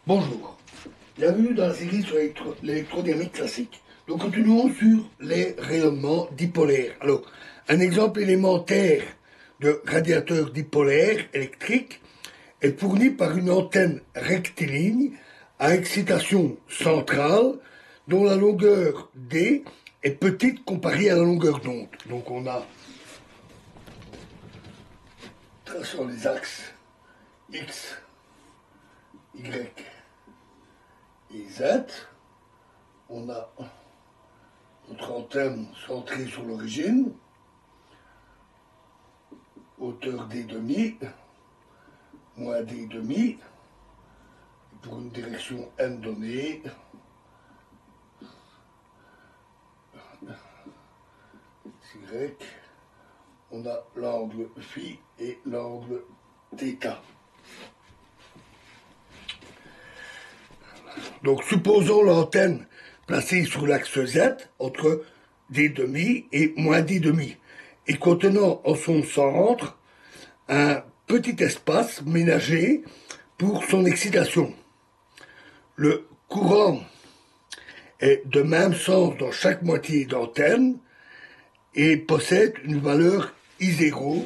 Bonjour, bienvenue dans la série sur l'électrodynamique classique. Nous continuons sur les rayonnements dipolaires. Alors, un exemple élémentaire de radiateur dipolaire électrique est fourni par une antenne rectiligne à excitation centrale dont la longueur D est petite comparée à la longueur d'onde. Donc on a, sur les axes X, Y et Z, on a notre antenne centrée sur l'origine, hauteur D demi, moins D demi, pour une direction N donnée, Y, on a l'angle phi et l'angle θ. Donc supposons l'antenne placée sur l'axe Z entre D demi et moins D demi et contenant en son centre un petit espace ménagé pour son excitation. Le courant est de même sens dans chaque moitié d'antenne et possède une valeur I0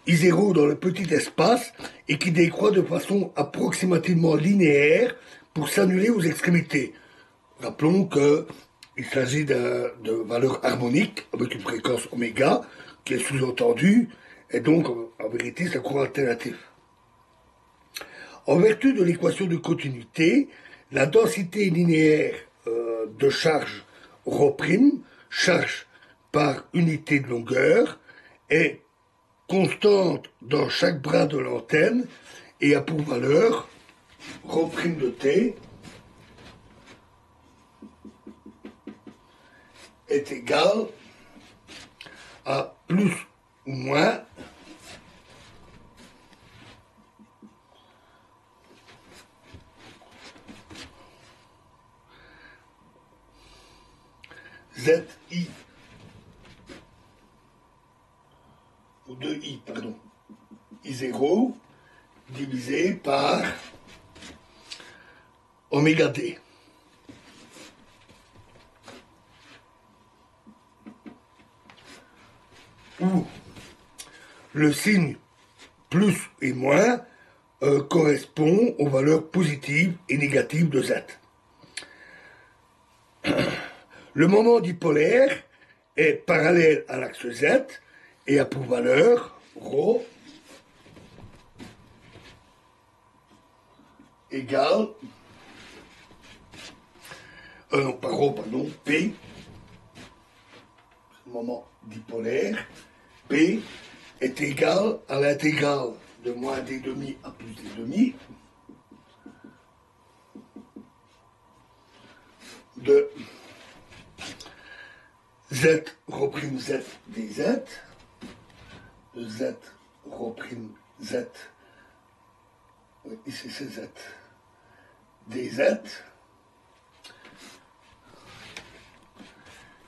I0 dans le petit espace et qui décroît de façon approximativement linéaire pour s'annuler aux extrémités. Rappelons qu'il s'agit de valeur harmonique avec une fréquence oméga qui est sous-entendue et donc en vérité c'est un courant alternatif. En vertu de l'équation de continuité, la densité linéaire de charge ρ', charge par unité de longueur, est constante dans chaque bras de l'antenne et a pour valeur ρ' de t est égal à plus ou moins ZI ou 2I, pardon, I0 divisé par oméga d. Où le signe plus et moins correspond aux valeurs positives et négatives de Z. Le moment dipolaire est parallèle à l'axe Z et a pour valeur ρ égale non pas ρ, pardon, P, moment dipolaire, P est égal à l'intégrale de moins D demi à plus D demi de Z ρ' Z dZ, de Z ρ' Z, oui, ici c'est Z, dZ.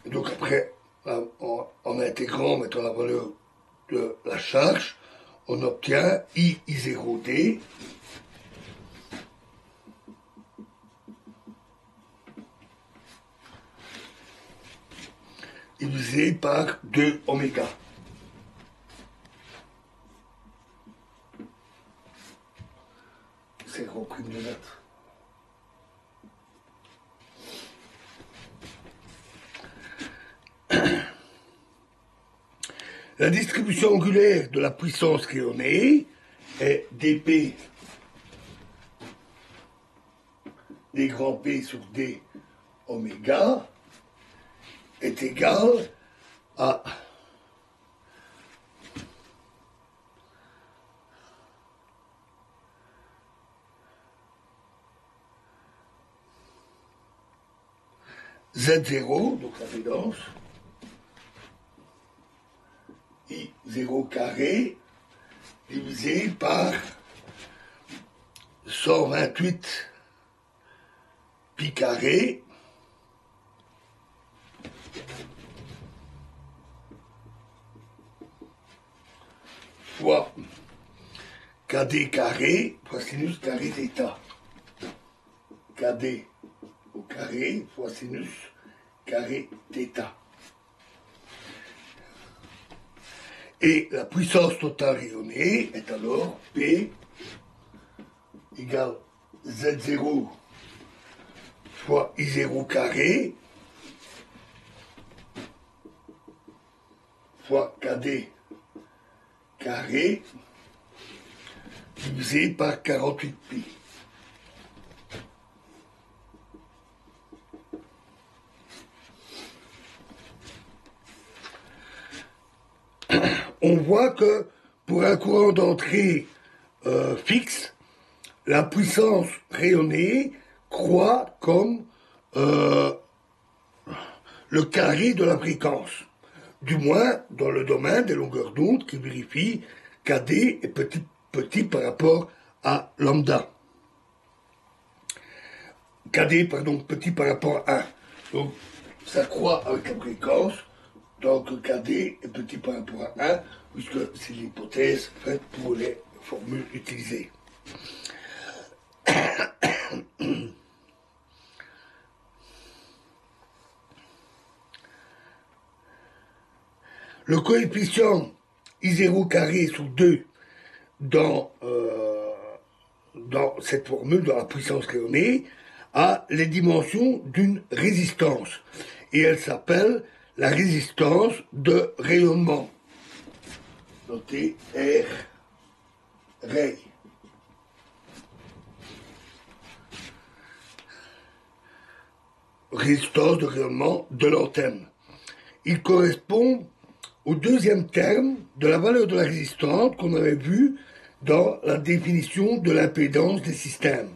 Et donc après, en intégrant, mettant la valeur de la charge, on obtient I0D divisé par 2 oméga. C'est ρ' de Z. La distribution angulaire de la puissance rayonnée est dP d grand P sur d oméga est égal à Z0, donc la pédance, I0 carré divisé par 128 pi carré fois KD carré fois sinus carré θ. KD au carré fois sinus carré θ. Et la puissance totale rayonnée est alors P égale Z0 fois I0 carré fois KD carré divisé par 48pi. On voit que pour un courant d'entrée fixe, la puissance rayonnée croît comme le carré de la fréquence, du moins dans le domaine des longueurs d'onde qui vérifie KD est petit par rapport à lambda. KD, pardon, petit par rapport à 1. Donc, ça croît avec la fréquence, donc KD est petit par rapport à 1, puisque c'est l'hypothèse faite pour les formules utilisées. Le coefficient I0 carré sur 2 dans cette formule, dans la puissance rayonnée, a les dimensions d'une résistance. Et elle s'appelle la résistance de rayonnement. Notez R, ray. Résistance de rayonnement de l'antenne. Il correspond au deuxième terme de la valeur de la résistance qu'on avait vu dans la définition de l'impédance des systèmes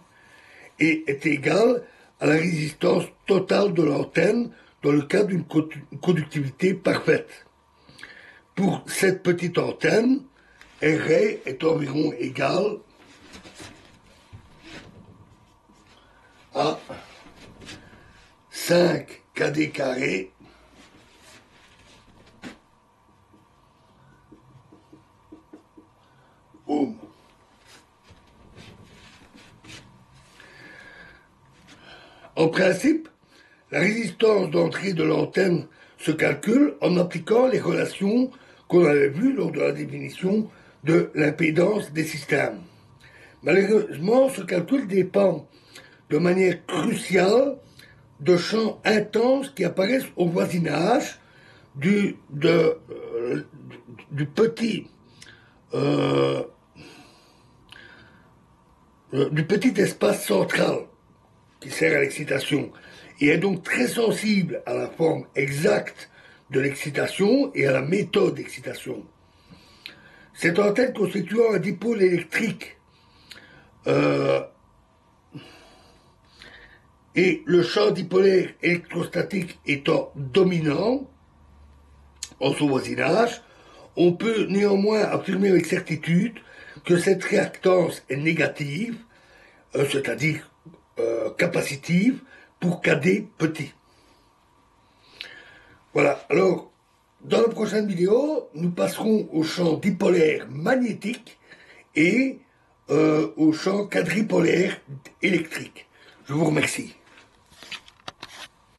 et est égal à la résistance totale de l'antenne dans le cas d'une conductivité parfaite. Pour cette petite antenne, R est environ égal à 5 kd carré ohm. En principe, la résistance d'entrée de l'antenne se calcule en appliquant les relations qu'on avait vues lors de la définition de l'impédance des systèmes. Malheureusement, ce calcul dépend de manière cruciale de champs intenses qui apparaissent au voisinage du petit espace central qui sert à l'excitation et est donc très sensible à la forme exacte de l'excitation et à la méthode d'excitation. Cette antenne constituant un dipôle électrique et le champ dipolaire électrostatique étant dominant en son voisinage, on peut néanmoins affirmer avec certitude que cette réactance est négative, c'est-à-dire capacitive, pour KD petit. Voilà, alors, dans la prochaine vidéo, nous passerons au champ dipolaire magnétique et au champ quadripolaire électrique. Je vous remercie.